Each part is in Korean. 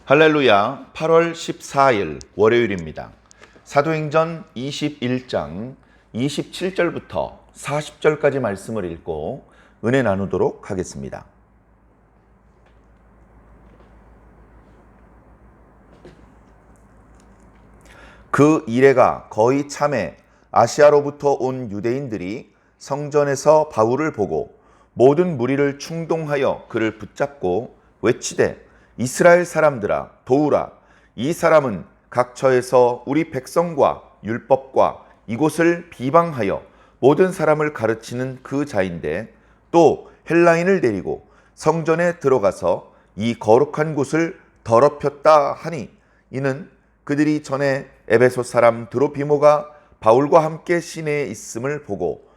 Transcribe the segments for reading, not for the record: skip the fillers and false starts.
할렐루야. 8월 14일 월요일입니다. 사도행전 21장 27절부터 40절까지 말씀을 읽고 은혜 나누도록 하겠습니다. 그 이래가 거의 참에 아시아로부터 온 유대인들이 성전에서 바울을 보고 모든 무리를 충동하여 그를 붙잡고 외치되 이스라엘 사람들아 도우라. 이 사람은 각처에서 우리 백성과 율법과 이곳을 비방하여 모든 사람을 가르치는 그 자인데 또 헬라인을 데리고 성전에 들어가서 이 거룩한 곳을 더럽혔다 하니 이는 그들이 전에 에베소 사람 드로피모가 바울과 함께 시내에 있음을 보고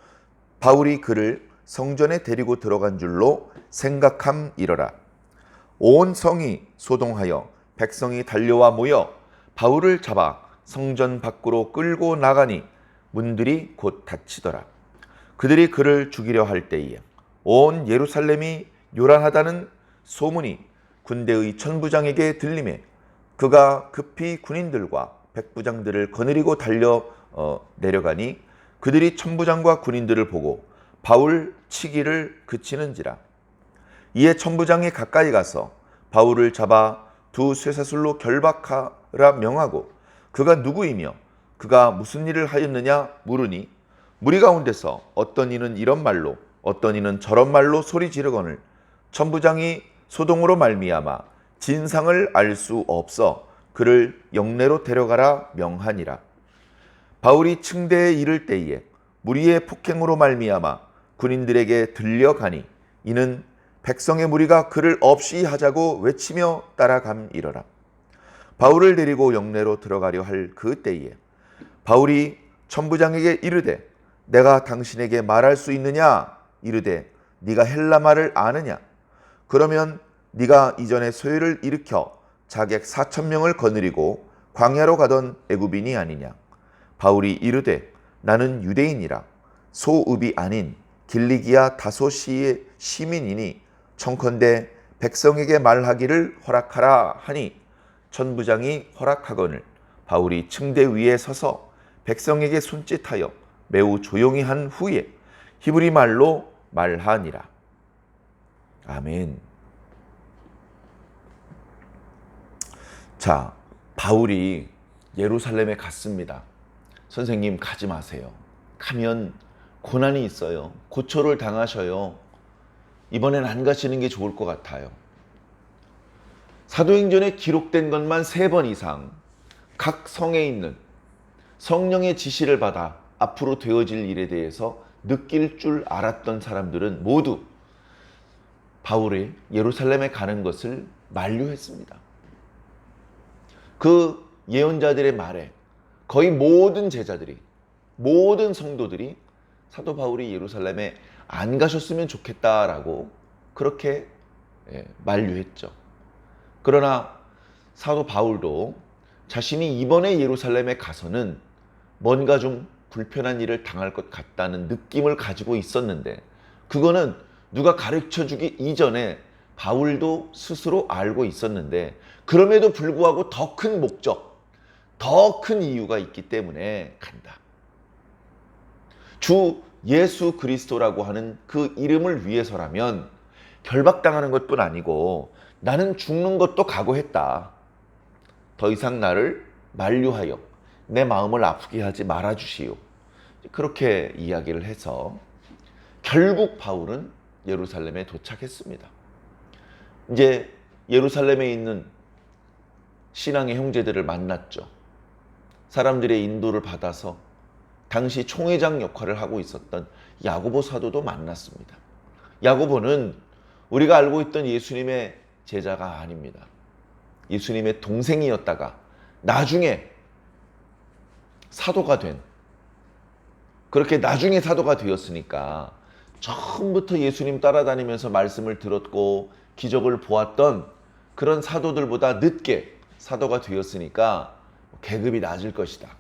바울이 그를 성전에 데리고 들어간 줄로 생각함이러라. 온 성이 소동하여 백성이 달려와 모여 바울을 잡아 성전 밖으로 끌고 나가니 문들이 곧 닫히더라. 그들이 그를 죽이려 할 때에 온 예루살렘이 요란하다는 소문이 군대의 천부장에게 들리매 그가 급히 군인들과 백부장들을 거느리고 달려 내려가니 그들이 천부장과 군인들을 보고 바울 치기를 그치는지라. 이에 천부장이 가까이 가서 바울을 잡아 두 쇠사슬로 결박하라 명하고 그가 누구이며 그가 무슨 일을 하였느냐 물으니 무리 가운데서 어떤 이는 이런 말로 어떤 이는 저런 말로 소리 지르거늘 천부장이 소동으로 말미암아 진상을 알 수 없어 그를 영내로 데려가라 명하니라. 바울이 층대에 이를 때에 무리의 폭행으로 말미암아 군인들에게 들려가니 이는 백성의 무리가 그를 없이 하자고 외치며 따라감이러라. 바울을 데리고 영내로 들어가려 할 그 때에 바울이 천부장에게 이르되 내가 당신에게 말할 수 있느냐 이르되 네가 헬라 말을 아느냐 그러면 네가 이전에 소요를 일으켜 자객 4,000명을 거느리고 광야로 가던 애굽인이 아니냐. 바울이 이르되 나는 유대인이라 소읍이 아닌 길리기아 다소시의 시민이니 청컨대 백성에게 말하기를 허락하라 하니 천부장이 허락하거늘 바울이 층대 위에 서서 백성에게 손짓하여 매우 조용히 한 후에 히브리 말로 말하니라. 아멘. 자, 바울이 예루살렘에 갔습니다. 선생님 가지 마세요. 가면 고난이 있어요. 고초를 당하셔요. 이번엔 안 가시는 게 좋을 것 같아요. 사도행전에 기록된 것만 3번 이상 각 성에 있는 성령의 지시를 받아 앞으로 되어질 일에 대해서 느낄 줄 알았던 사람들은 모두 바울이 예루살렘에 가는 것을 만류했습니다. 그 예언자들의 말에 거의 모든 제자들이 모든 성도들이 사도 바울이 예루살렘에 안 가셨으면 좋겠다라고 그렇게 만류했죠. 그러나 사도 바울도 자신이 이번에 예루살렘에 가서는 뭔가 좀 불편한 일을 당할 것 같다는 느낌을 가지고 있었는데 그거는 누가 가르쳐주기 이전에 바울도 스스로 알고 있었는데 그럼에도 불구하고 더 큰 목적, 더 큰 이유가 있기 때문에 간다. 주 예수 그리스도라고 하는 그 이름을 위해서라면 결박당하는 것뿐 아니고 나는 죽는 것도 각오했다. 더 이상 나를 만류하여 내 마음을 아프게 하지 말아주시오. 그렇게 이야기를 해서 결국 바울은 예루살렘에 도착했습니다. 이제 예루살렘에 있는 신앙의 형제들을 만났죠. 사람들의 인도를 받아서 당시 총회장 역할을 하고 있었던 야고보 사도도 만났습니다. 야고보는 우리가 알고 있던 예수님의 제자가 아닙니다. 예수님의 동생이었다가 나중에 사도가 된, 그렇게 나중에 사도가 되었으니까 처음부터 예수님 따라다니면서 말씀을 들었고 기적을 보았던 그런 사도들보다 늦게 사도가 되었으니까 계급이 낮을 것이다.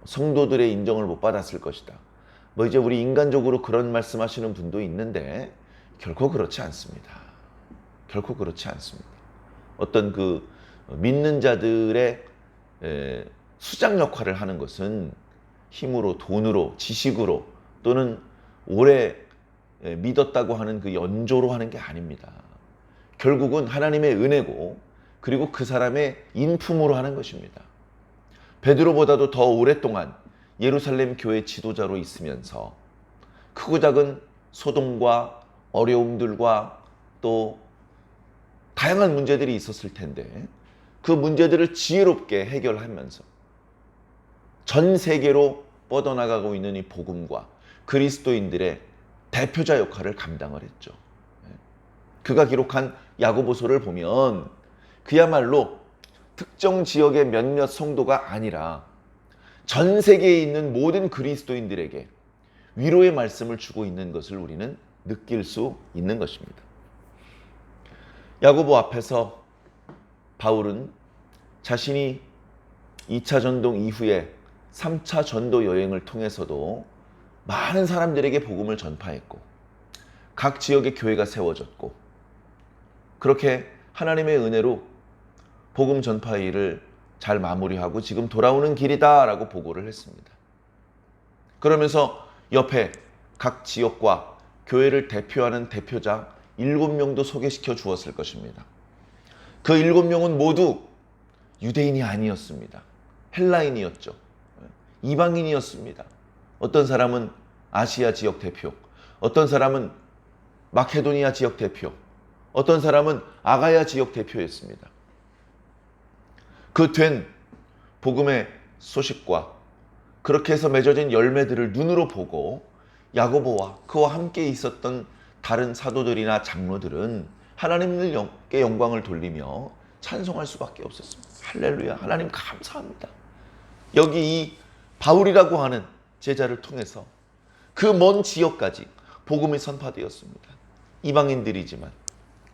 성도들의 인정을 못 받았을 것이다. 이제 우리 인간적으로 그런 말씀하시는 분도 있는데 결코 그렇지 않습니다. 결코 그렇지 않습니다. 어떤 그 믿는 자들의 수장 역할을 하는 것은 힘으로, 돈으로, 지식으로 또는 오래 믿었다고 하는 그 연조로 하는 게 아닙니다. 결국은 하나님의 은혜고 그리고 그 사람의 인품으로 하는 것입니다. 베드로보다도 더 오랫동안 예루살렘 교회 지도자로 있으면서 크고 작은 소동과 어려움들과 또 다양한 문제들이 있었을 텐데 그 문제들을 지혜롭게 해결하면서 전 세계로 뻗어나가고 있는 이 복음과 그리스도인들의 대표자 역할을 감당을 했죠. 그가 기록한 야고보서를 보면 그야말로 특정 지역의 몇몇 성도가 아니라 전 세계에 있는 모든 그리스도인들에게 위로의 말씀을 주고 있는 것을 우리는 느낄 수 있는 것입니다. 야고보 앞에서 바울은 자신이 2차 전도 이후에 3차 전도 여행을 통해서도 많은 사람들에게 복음을 전파했고 각 지역의 교회가 세워졌고 그렇게 하나님의 은혜로 복음 전파 일을 잘 마무리하고 지금 돌아오는 길이다 라고 보고를 했습니다. 그러면서 옆에 각 지역과 교회를 대표하는 대표자 7명도 소개시켜 주었을 것입니다. 그 7명은 모두 유대인이 아니었습니다. 헬라인이었죠. 이방인이었습니다. 어떤 사람은 아시아 지역 대표, 어떤 사람은 마케도니아 지역 대표, 어떤 사람은 아가야 지역 대표였습니다. 그 된 복음의 소식과 그렇게 해서 맺어진 열매들을 눈으로 보고 야고보와 그와 함께 있었던 다른 사도들이나 장로들은 하나님께 영광을 돌리며 찬송할 수밖에 없었습니다. 할렐루야, 하나님 감사합니다. 여기 이 바울이라고 하는 제자를 통해서 그 먼 지역까지 복음이 선파되었습니다. 이방인들이지만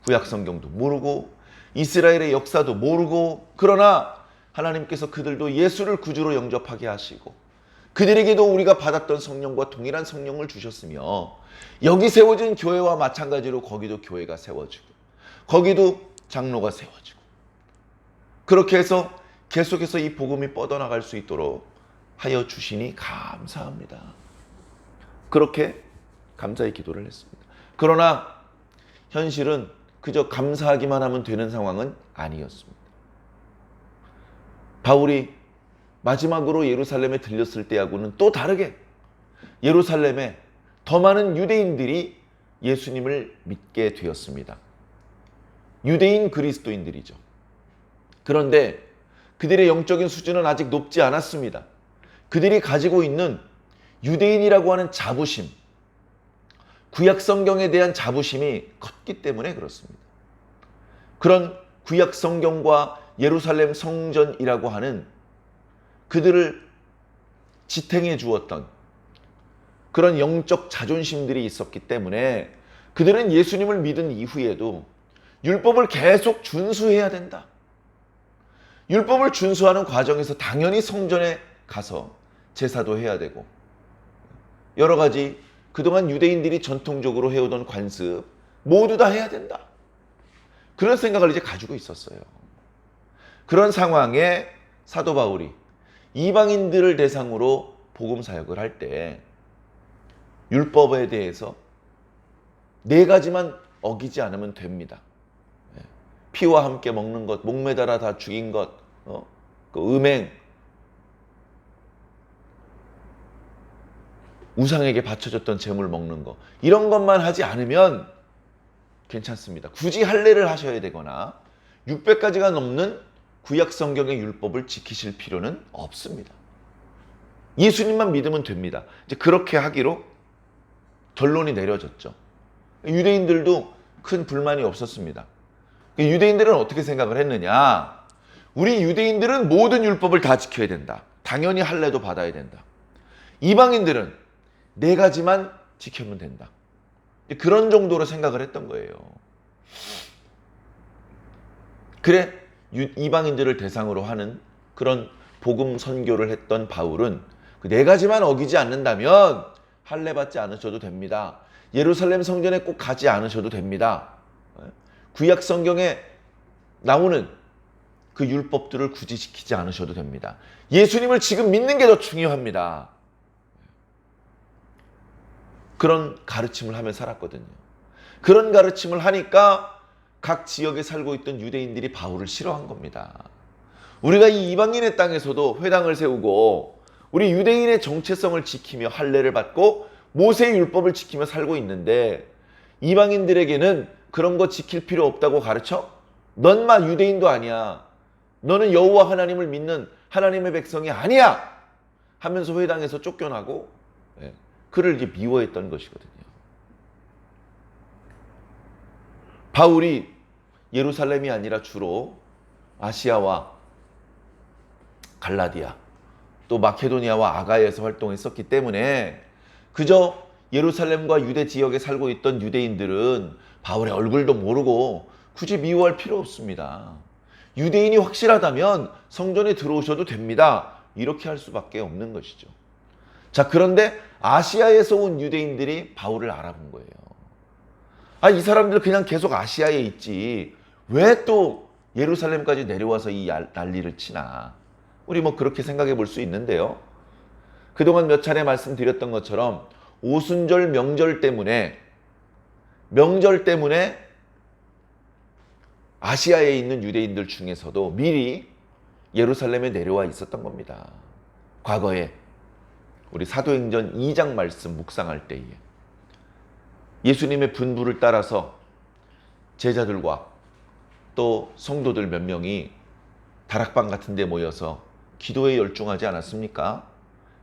구약 성경도 모르고 이스라엘의 역사도 모르고 그러나 하나님께서 그들도 예수를 구주로 영접하게 하시고 그들에게도 우리가 받았던 성령과 동일한 성령을 주셨으며 여기 세워진 교회와 마찬가지로 거기도 교회가 세워지고 거기도 장로가 세워지고 그렇게 해서 계속해서 이 복음이 뻗어나갈 수 있도록 하여 주시니 감사합니다. 그렇게 감사의 기도를 했습니다. 그러나 현실은 그저 감사하기만 하면 되는 상황은 아니었습니다. 바울이 마지막으로 예루살렘에 들렸을 때하고는 또 다르게 예루살렘에 더 많은 유대인들이 예수님을 믿게 되었습니다. 유대인 그리스도인들이죠. 그런데 그들의 영적인 수준은 아직 높지 않았습니다. 그들이 가지고 있는 유대인이라고 하는 자부심, 구약 성경에 대한 자부심이 컸기 때문에 그렇습니다. 그런 구약 성경과 예루살렘 성전이라고 하는 그들을 지탱해 주었던 그런 영적 자존심들이 있었기 때문에 그들은 예수님을 믿은 이후에도 율법을 계속 준수해야 된다. 율법을 준수하는 과정에서 당연히 성전에 가서 제사도 해야 되고 여러 가지 그동안 유대인들이 전통적으로 해오던 관습 모두 다 해야 된다. 그런 생각을 이제 가지고 있었어요. 그런 상황에 사도 바울이 이방인들을 대상으로 복음 사역을 할 때 율법에 대해서 4가지만 어기지 않으면 됩니다. 피와 함께 먹는 것, 목매달아 다 죽인 것, 그 음행, 우상에게 바쳐졌던 제물 먹는 거 이런 것만 하지 않으면 괜찮습니다. 굳이 할례를 하셔야 되거나 600가지가 넘는 구약 성경의 율법을 지키실 필요는 없습니다. 예수님만 믿으면 됩니다. 이제 그렇게 하기로 결론이 내려졌죠. 유대인들도 큰 불만이 없었습니다. 유대인들은 어떻게 생각을 했느냐? 우리 유대인들은 모든 율법을 다 지켜야 된다. 당연히 할례도 받아야 된다. 이방인들은 4가지만 지키면 된다. 그런 정도로 생각을 했던 거예요. 그래 이방인들을 대상으로 하는 그런 복음 선교를 했던 바울은 그 4가지만 어기지 않는다면 할례 받지 않으셔도 됩니다. 예루살렘 성전에 꼭 가지 않으셔도 됩니다. 구약 성경에 나오는 그 율법들을 굳이 지키지 않으셔도 됩니다. 예수님을 지금 믿는 게 더 중요합니다. 그런 가르침을 하며 살았거든요. 그런 가르침을 하니까 각 지역에 살고 있던 유대인들이 바울을 싫어한 겁니다. 우리가 이 이방인의 땅에서도 회당을 세우고 우리 유대인의 정체성을 지키며 할례를 받고 모세의 율법을 지키며 살고 있는데 이방인들에게는 그런 거 지킬 필요 없다고 가르쳐? 넌 마 유대인도 아니야. 너는 여호와 하나님을 믿는 하나님의 백성이 아니야. 하면서 회당에서 쫓겨나고 그를 이제 미워했던 것이거든요. 바울이 예루살렘이 아니라 주로 아시아와 갈라디아 또 마케도니아와 아가야에서 활동했었기 때문에 그저 예루살렘과 유대 지역에 살고 있던 유대인들은 바울의 얼굴도 모르고 굳이 미워할 필요 없습니다. 유대인이 확실하다면 성전에 들어오셔도 됩니다. 이렇게 할 수밖에 없는 것이죠. 자, 그런데 아시아에서 온 유대인들이 바울을 알아본 거예요. 이 사람들 그냥 계속 아시아에 있지 왜 또 예루살렘까지 내려와서 이 난리를 치나. 우리 그렇게 생각해 볼 수 있는데요. 그동안 몇 차례 말씀드렸던 것처럼 오순절 명절 때문에 아시아에 있는 유대인들 중에서도 미리 예루살렘에 내려와 있었던 겁니다. 과거에 우리 사도행전 2장 말씀 묵상할 때에 예수님의 분부를 따라서 제자들과 또 성도들 몇 명이 다락방 같은 데 모여서 기도에 열중하지 않았습니까?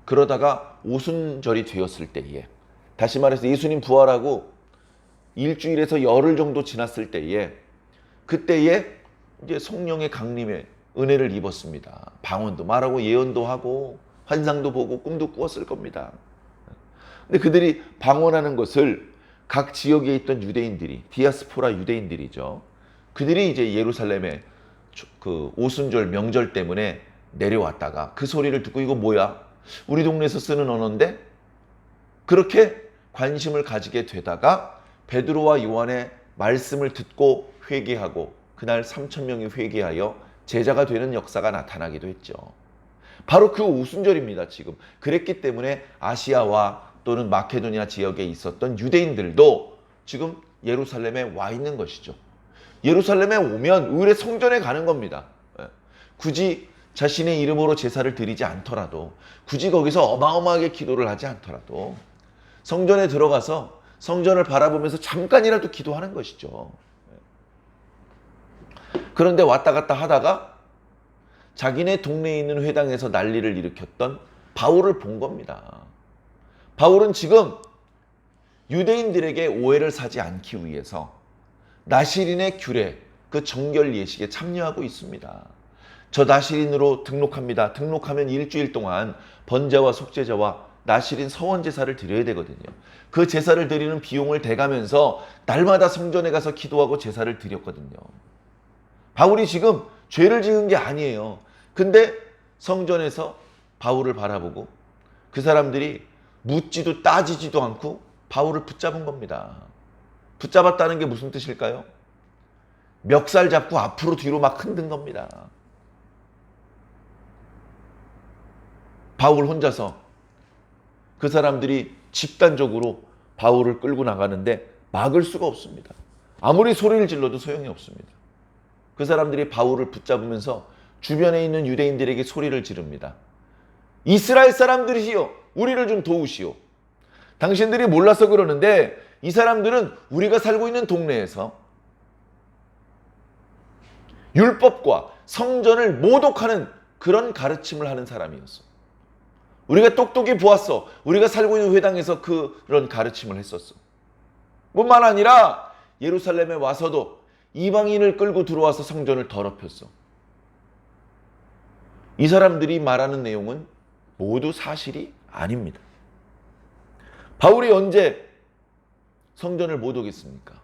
그러다가 오순절이 되었을 때에, 다시 말해서 예수님 부활하고 일주일에서 열흘 정도 지났을 때에, 그때에 이제 성령의 강림에 은혜를 입었습니다. 방언도 말하고 예언도 하고 환상도 보고 꿈도 꾸었을 겁니다. 근데 그들이 방언하는 것을 각 지역에 있던 유대인들이, 디아스포라 유대인들이죠. 그들이 이제 예루살렘에 그 오순절 명절 때문에 내려왔다가 그 소리를 듣고 이거 뭐야? 우리 동네에서 쓰는 언어인데? 그렇게 관심을 가지게 되다가 베드로와 요한의 말씀을 듣고 회개하고 그날 3,000명이 회개하여 제자가 되는 역사가 나타나기도 했죠. 바로 그 오순절입니다. 지금 그랬기 때문에 아시아와 또는 마케도니아 지역에 있었던 유대인들도 지금 예루살렘에 와 있는 것이죠. 예루살렘에 오면 의뢰 성전에 가는 겁니다. 굳이 자신의 이름으로 제사를 드리지 않더라도, 굳이 거기서 어마어마하게 기도를 하지 않더라도 성전에 들어가서 성전을 바라보면서 잠깐이라도 기도하는 것이죠. 그런데 왔다 갔다 하다가 자기네 동네에 있는 회당에서 난리를 일으켰던 바울을 본 겁니다. 바울은 지금 유대인들에게 오해를 사지 않기 위해서 나시린의 규례, 그 정결 예식에 참여하고 있습니다. 저 나시린으로 등록합니다. 등록하면 일주일 동안 번제와 속죄제와 나시린 서원 제사를 드려야 되거든요. 그 제사를 드리는 비용을 대가면서 날마다 성전에 가서 기도하고 제사를 드렸거든요. 바울이 지금 죄를 지은 게 아니에요. 근데 성전에서 바울을 바라보고 그 사람들이 묻지도 따지지도 않고 바울을 붙잡은 겁니다. 붙잡았다는 게 무슨 뜻일까요? 멱살 잡고 앞으로 뒤로 막 흔든 겁니다. 바울 혼자서, 그 사람들이 집단적으로 바울을 끌고 나가는데 막을 수가 없습니다. 아무리 소리를 질러도 소용이 없습니다. 그 사람들이 바울을 붙잡으면서 주변에 있는 유대인들에게 소리를 지릅니다. 이스라엘 사람들이시여, 우리를 좀 도우시오. 당신들이 몰라서 그러는데 이 사람들은 우리가 살고 있는 동네에서 율법과 성전을 모독하는 그런 가르침을 하는 사람이었어. 우리가 똑똑히 보았어. 우리가 살고 있는 회당에서 그런 가르침을 했었어. 뿐만 아니라 예루살렘에 와서도 이방인을 끌고 들어와서 성전을 더럽혔어. 이 사람들이 말하는 내용은 모두 사실이 아닙니다. 바울이 언제 성전을 모독했습니까?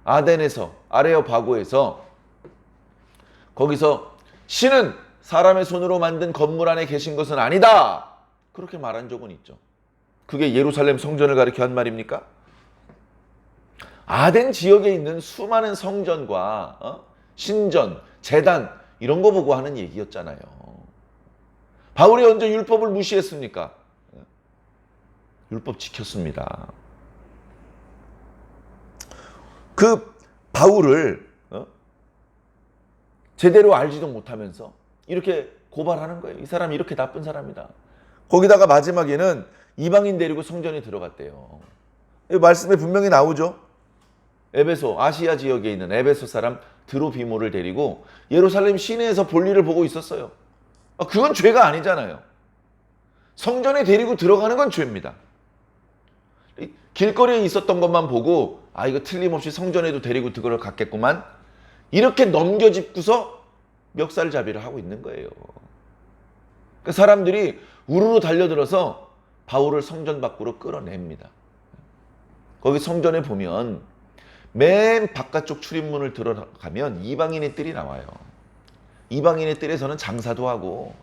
아덴에서, 아레오파고에서, 거기서 신은 사람의 손으로 만든 건물 안에 계신 것은 아니다, 그렇게 말한 적은 있죠. 그게 예루살렘 성전을 가리켜 한 말입니까? 아덴 지역에 있는 수많은 성전과 신전, 제단 이런 거 보고 하는 얘기였잖아요. 바울이 언제 율법을 무시했습니까? 율법 지켰습니다. 그 바울을 제대로 알지도 못하면서 이렇게 고발하는 거예요. 이 사람이 이렇게 나쁜 사람이다. 거기다가 마지막에는 이방인 데리고 성전에 들어갔대요. 말씀에 분명히 나오죠. 에베소, 아시아 지역에 있는 에베소 사람 드로비모를 데리고 예루살렘 시내에서 볼일을 보고 있었어요. 그건 죄가 아니잖아요. 성전에 데리고 들어가는 건 죄입니다. 길거리에 있었던 것만 보고 이거 틀림없이 성전에도 데리고 들어갔겠구만, 이렇게 넘겨짚고서 멱살잡이를 하고 있는 거예요. 그 사람들이 우르르 달려들어서 바울을 성전 밖으로 끌어냅니다. 거기 성전에 보면 맨 바깥쪽 출입문을 들어가면 이방인의 뜰이 나와요. 이방인의 뜰에서는 장사도 하고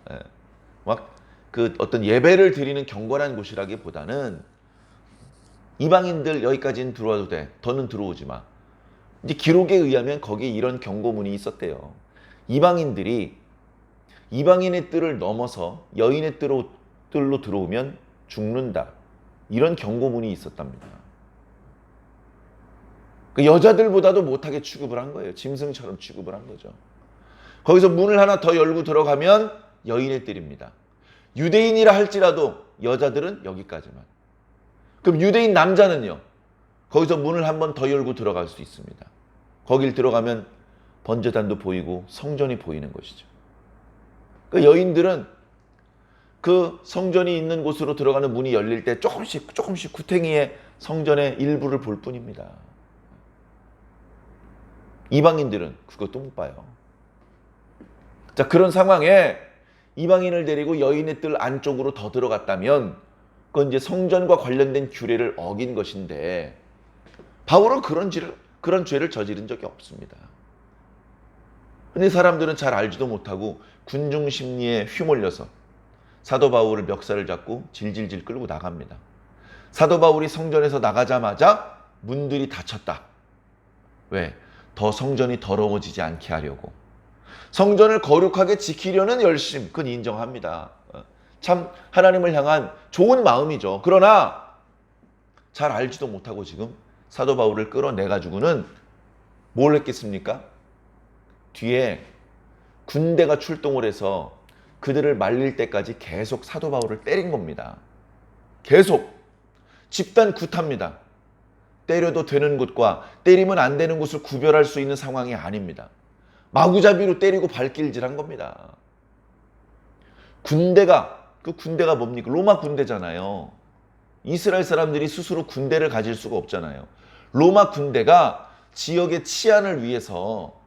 막 그 어떤 예배를 드리는 경건한 곳이라기보다는 이방인들 여기까지는 들어와도 돼, 더는 들어오지 마. 이제 기록에 의하면 거기에 이런 경고문이 있었대요. 이방인들이 이방인의 뜰을 넘어서 여인의 뜰로 들어오면 죽는다, 이런 경고문이 있었답니다. 그 여자들보다도 못하게 취급을 한 거예요. 짐승처럼 취급을 한 거죠. 거기서 문을 하나 더 열고 들어가면 여인의 뜰입니다. 유대인이라 할지라도 여자들은 여기까지만. 그럼 유대인 남자는요, 거기서 문을 한 번 더 열고 들어갈 수 있습니다. 거길 들어가면 번제단도 보이고 성전이 보이는 것이죠. 그 여인들은 그 성전이 있는 곳으로 들어가는 문이 열릴 때 조금씩 구탱이의 성전의 일부를 볼 뿐입니다. 이방인들은 그것도 못 봐요. 자, 그런 상황에 이방인을 데리고 여인의 뜰 안쪽으로 더 들어갔다면 그건 이제 성전과 관련된 규례를 어긴 것인데, 바울은 그런 죄를 저지른 적이 없습니다. 근데 사람들은 잘 알지도 못하고 군중 심리에 휘몰려서 사도 바울을 멱살을 잡고 질질질 끌고 나갑니다. 사도 바울이 성전에서 나가자마자 문들이 닫혔다. 왜? 더 성전이 더러워지지 않게 하려고. 성전을 거룩하게 지키려는 열심, 그건 인정합니다. 참 하나님을 향한 좋은 마음이죠. 그러나 잘 알지도 못하고 지금 사도 바울을 끌어내가지고는 뭘 했겠습니까? 뒤에 군대가 출동을 해서 그들을 말릴 때까지 계속 사도 바울을 때린 겁니다. 계속 집단 구타입니다. 때려도 되는 곳과 때리면 안 되는 곳을 구별할 수 있는 상황이 아닙니다. 마구잡이로 때리고 발길질한 겁니다. 그 군대가 뭡니까? 로마 군대잖아요. 이스라엘 사람들이 스스로 군대를 가질 수가 없잖아요. 로마 군대가 지역의 치안을 위해서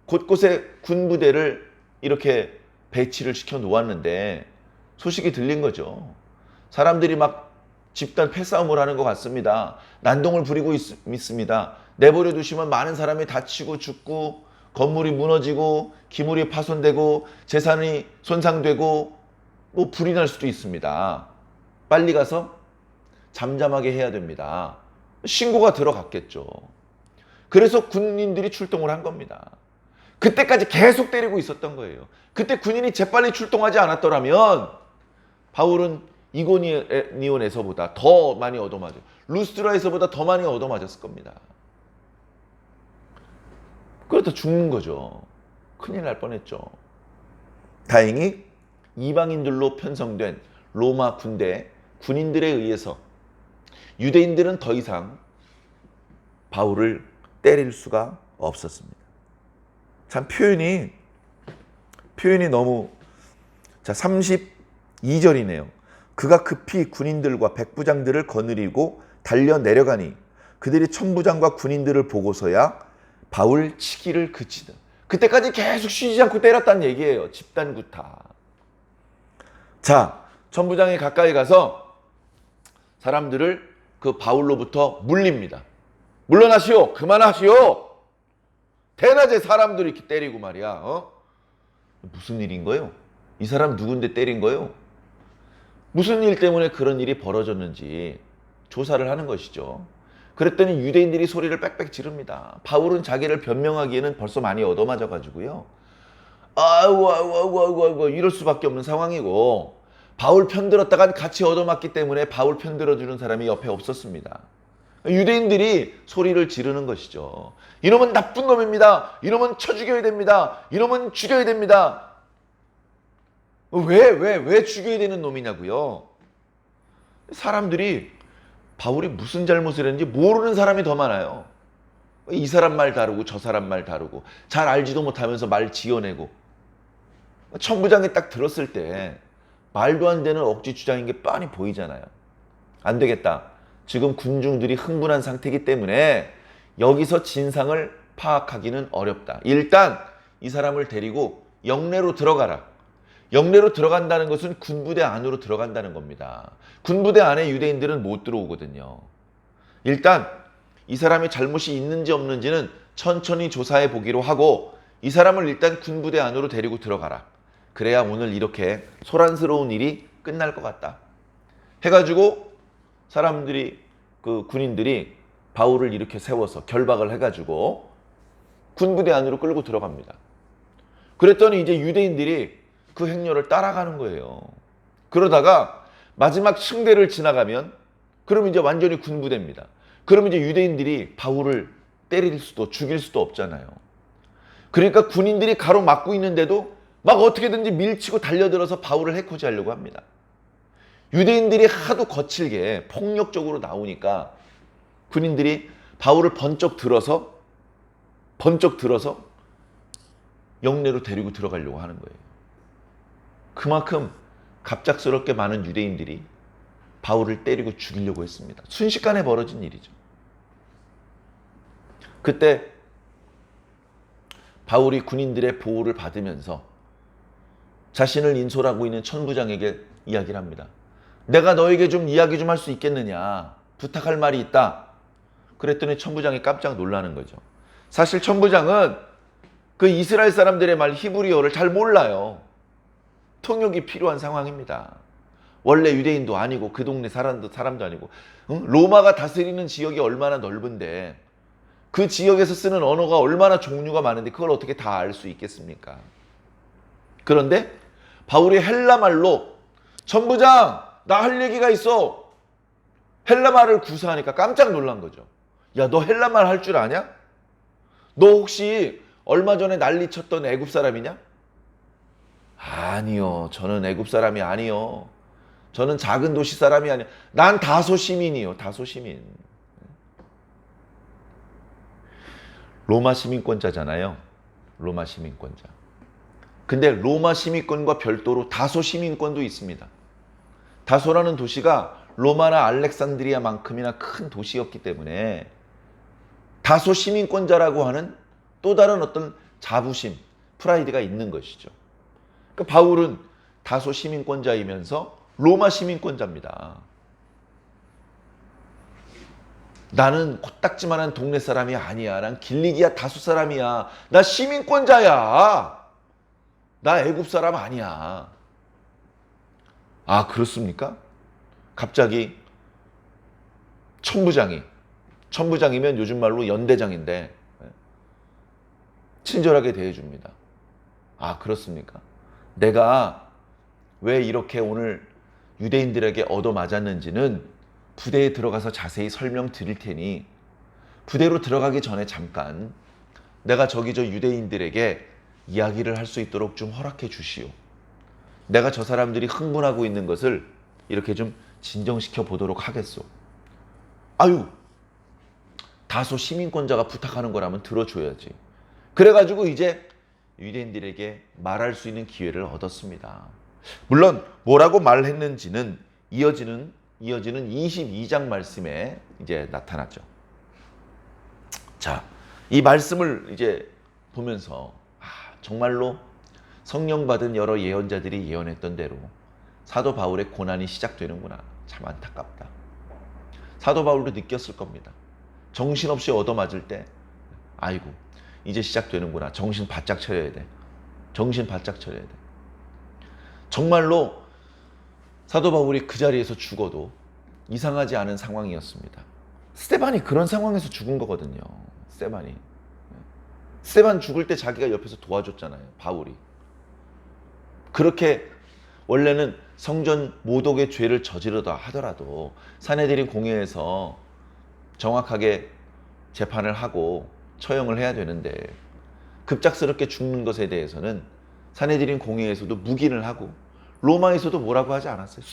곳곳에 군부대를 이렇게 배치를 시켜 놓았는데 소식이 들린 거죠. 사람들이 막 집단 패싸움을 하는 것 같습니다. 난동을 부리고 있습니다. 내버려 두시면 많은 사람이 다치고 죽고 건물이 무너지고 기물이 파손되고 재산이 손상되고 불이 날 수도 있습니다. 빨리 가서 잠잠하게 해야 됩니다. 신고가 들어갔겠죠. 그래서 군인들이 출동을 한 겁니다. 그때까지 계속 때리고 있었던 거예요. 그때 군인이 재빨리 출동하지 않았더라면 바울은 이고니온에서보다 더 많이 얻어맞아요. 루스트라에서보다 더 많이 얻어맞았을 겁니다. 그러다 죽는 거죠. 큰일 날 뻔했죠. 다행히 이방인들로 편성된 로마 군인들에 의해서 유대인들은 더 이상 바울을 때릴 수가 없었습니다. 참 표현이 너무, 자, 32절이네요. 그가 급히 군인들과 백부장들을 거느리고 달려 내려가니 그들이 천부장과 군인들을 보고서야 바울 치기를 그치다. 그때까지 계속 쉬지 않고 때렸다는 얘기예요. 집단 구타. 자, 천부장이 가까이 가서 사람들을 그 바울로부터 물립니다. 물러나시오. 그만하시오. 대낮에 사람들이 이렇게 때리고 말이야. 무슨 일인 거예요? 이 사람 누군데 때린 거예요? 무슨 일 때문에 그런 일이 벌어졌는지 조사를 하는 것이죠. 그랬더니 유대인들이 소리를 빽빽 지릅니다. 바울은 자기를 변명하기에는 벌써 많이 얻어맞아 가지고요. 아이고 이럴 수밖에 없는 상황이고, 바울 편들었다간 같이 얻어맞기 때문에 바울 편들어주는 사람이 옆에 없었습니다. 유대인들이 소리를 지르는 것이죠. 이놈은 나쁜 놈입니다. 이놈은 쳐 죽여야 됩니다. 이놈은 죽여야 됩니다. 왜 죽여야 되는 놈이냐고요. 사람들이 바울이 무슨 잘못을 했는지 모르는 사람이 더 많아요. 이 사람 말 다르고 저 사람 말 다르고 잘 알지도 못하면서 말 지어내고. 천부장이 딱 들었을 때 말도 안 되는 억지 주장인 게 뻔히 보이잖아요. 안 되겠다. 지금 군중들이 흥분한 상태이기 때문에 여기서 진상을 파악하기는 어렵다. 일단 이 사람을 데리고 영내로 들어가라. 영내로 들어간다는 것은 군부대 안으로 들어간다는 겁니다. 군부대 안에 유대인들은 못 들어오거든요. 일단 이 사람의 잘못이 있는지 없는지는 천천히 조사해 보기로 하고, 이 사람을 일단 군부대 안으로 데리고 들어가라. 그래야 오늘 이렇게 소란스러운 일이 끝날 것 같다 해가지고, 사람들이, 그 군인들이 바울을 이렇게 세워서 결박을 해가지고 군부대 안으로 끌고 들어갑니다. 그랬더니 이제 유대인들이 그 행렬을 따라가는 거예요. 그러다가 마지막 층대를 지나가면, 그럼 이제 완전히 군부대입니다. 그럼 이제 유대인들이 바울을 때릴 수도 죽일 수도 없잖아요. 그러니까 군인들이 가로막고 있는데도 막 어떻게든지 밀치고 달려들어서 바울을 해코지하려고 합니다. 유대인들이 하도 거칠게 폭력적으로 나오니까 군인들이 바울을 번쩍 들어서 영내로 데리고 들어가려고 하는 거예요. 그만큼 갑작스럽게 많은 유대인들이 바울을 때리고 죽이려고 했습니다. 순식간에 벌어진 일이죠. 그때 바울이 군인들의 보호를 받으면서 자신을 인솔하고 있는 천부장에게 이야기를 합니다. 내가 너에게 좀 이야기 좀 할 수 있겠느냐, 부탁할 말이 있다. 그랬더니 천부장이 깜짝 놀라는 거죠. 사실 천부장은 그 이스라엘 사람들의 말 히브리어를 잘 몰라요. 통역이 필요한 상황입니다. 원래 유대인도 아니고 그 동네 사람도 아니고, 로마가 다스리는 지역이 얼마나 넓은데 그 지역에서 쓰는 언어가 얼마나 종류가 많은데 그걸 어떻게 다 알 수 있겠습니까? 그런데 바울이 헬라말로 천부장, 나 할 얘기가 있어. 헬라말을 구사하니까 깜짝 놀란 거죠. 야, 너 헬라말 할 줄 아냐? 너 혹시 얼마 전에 난리 쳤던 애굽 사람이냐? 아니요, 저는 애굽 사람이 아니요. 저는 작은 도시 사람이 아니요. 난 다소 시민이요, 다소 시민. 로마 시민권자잖아요. 로마 시민권자. 근데 로마 시민권과 별도로 다소 시민권도 있습니다. 다소라는 도시가 로마나 알렉산드리아만큼이나 큰 도시였기 때문에 다소 시민권자라고 하는 또 다른 어떤 자부심, 프라이드가 있는 것이죠. 그러니까 바울은 다소 시민권자이면서 로마 시민권자입니다. 나는 코딱지만한 동네 사람이 아니야. 난 길리기아 다수 사람이야. 나 시민권자야. 나 애굽 사람 아니야. 아, 그렇습니까? 갑자기 천부장이면 요즘 말로 연대장인데 친절하게 대해줍니다. 아, 그렇습니까? 내가 왜 이렇게 오늘 유대인들에게 얻어맞았는지는 부대에 들어가서 자세히 설명드릴 테니 부대로 들어가기 전에 잠깐 내가 저기 저 유대인들에게 이야기를 할 수 있도록 좀 허락해 주시오. 내가 저 사람들이 흥분하고 있는 것을 이렇게 좀 진정시켜 보도록 하겠소. 아유, 다소 시민권자가 부탁하는 거라면 들어줘야지. 그래가지고 이제 유대인들에게 말할 수 있는 기회를 얻었습니다. 물론 뭐라고 말했는지는 이어지는 22장 말씀에 이제 나타나죠. 자, 이 말씀을 이제 보면서 정말로 성령 받은 여러 예언자들이 예언했던 대로 사도 바울의 고난이 시작되는구나. 참 안타깝다. 사도 바울도 느꼈을 겁니다. 정신없이 얻어맞을 때 아이고 이제 시작되는구나. 정신 바짝 차려야 돼. 정신 바짝 차려야 돼. 정말로 사도 바울이 그 자리에서 죽어도 이상하지 않은 상황이었습니다. 스데반이 그런 상황에서 죽은 거거든요. 스데반 죽을 때 자기가 옆에서 도와줬잖아요. 바울이. 그렇게 원래는 성전 모독의 죄를 저지르다 하더라도 산헤드린 공회에서 정확하게 재판을 하고 처형을 해야 되는데 급작스럽게 죽는 것에 대해서는 산헤드린 공회에서도 묵인을 하고 로마에서도 뭐라고 하지 않았어요.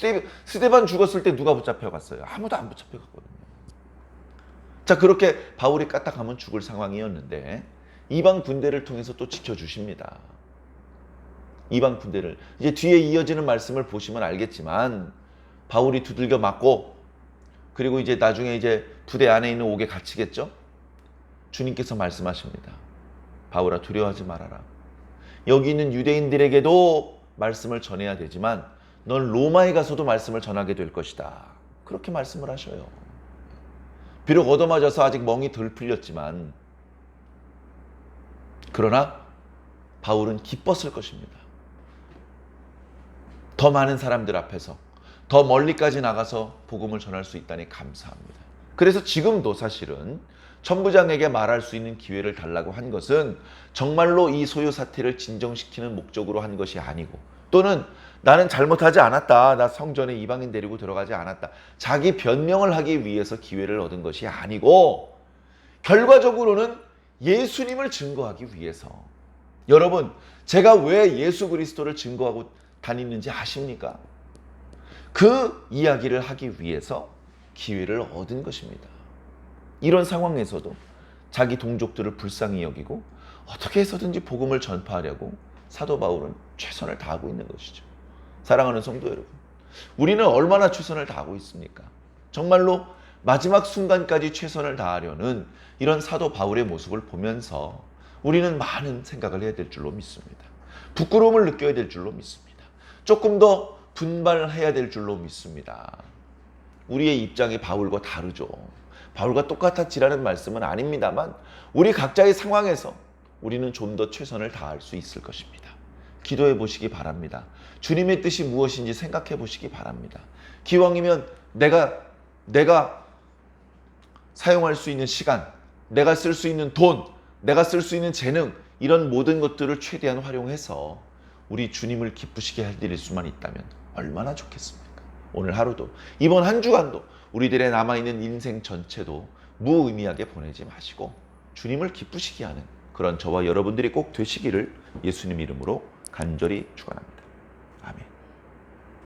스데반 죽었을 때 누가 붙잡혀 갔어요? 아무도 안 붙잡혀 갔거든요. 자, 그렇게 바울이 까딱하면 죽을 상황이었는데 이방 군대를 통해서 또 지켜주십니다. 이방 군대를. 이제 뒤에 이어지는 말씀을 보시면 알겠지만 바울이 두들겨 맞고 그리고 이제 나중에 이제 부대 안에 있는 옥에 갇히겠죠? 주님께서 말씀하십니다. 바울아, 두려워하지 말아라. 여기 있는 유대인들에게도 말씀을 전해야 되지만 넌 로마에 가서도 말씀을 전하게 될 것이다. 그렇게 말씀을 하셔요. 비록 얻어맞아서 아직 멍이 덜 풀렸지만 그러나 바울은 기뻤을 것입니다. 더 많은 사람들 앞에서 더 멀리까지 나가서 복음을 전할 수 있다니 감사합니다. 그래서 지금도 사실은 천부장에게 말할 수 있는 기회를 달라고 한 것은 정말로 이 소요 사태를 진정시키는 목적으로 한 것이 아니고 또는 나는 잘못하지 않았다. 나 성전에 이방인 데리고 들어가지 않았다. 자기 변명을 하기 위해서 기회를 얻은 것이 아니고 결과적으로는 예수님을 증거하기 위해서. 여러분, 제가 왜 예수 그리스도를 증거하고 다니는지 아십니까? 그 이야기를 하기 위해서 기회를 얻은 것입니다. 이런 상황에서도 자기 동족들을 불쌍히 여기고 어떻게 해서든지 복음을 전파하려고 사도 바울은 최선을 다하고 있는 것이죠. 사랑하는 성도 여러분, 우리는 얼마나 최선을 다하고 있습니까? 정말로 마지막 순간까지 최선을 다하려는 이런 사도 바울의 모습을 보면서 우리는 많은 생각을 해야 될 줄로 믿습니다. 부끄러움을 느껴야 될 줄로 믿습니다. 조금 더 분발해야 될 줄로 믿습니다. 우리의 입장이 바울과 다르죠. 바울과 똑같았지라는 말씀은 아닙니다만 우리 각자의 상황에서 우리는 좀 더 최선을 다할 수 있을 것입니다. 기도해 보시기 바랍니다. 주님의 뜻이 무엇인지 생각해 보시기 바랍니다. 기왕이면 내가 사용할 수 있는 시간, 내가 쓸 수 있는 돈, 내가 쓸 수 있는 재능, 이런 모든 것들을 최대한 활용해서 우리 주님을 기쁘시게 해드릴 수만 있다면 얼마나 좋겠습니까? 오늘 하루도, 이번 한 주간도 우리들의 남아있는 인생 전체도 무의미하게 보내지 마시고 주님을 기쁘시게 하는 그런 저와 여러분들이 꼭 되시기를 예수님 이름으로 간절히 축원합니다. 아멘.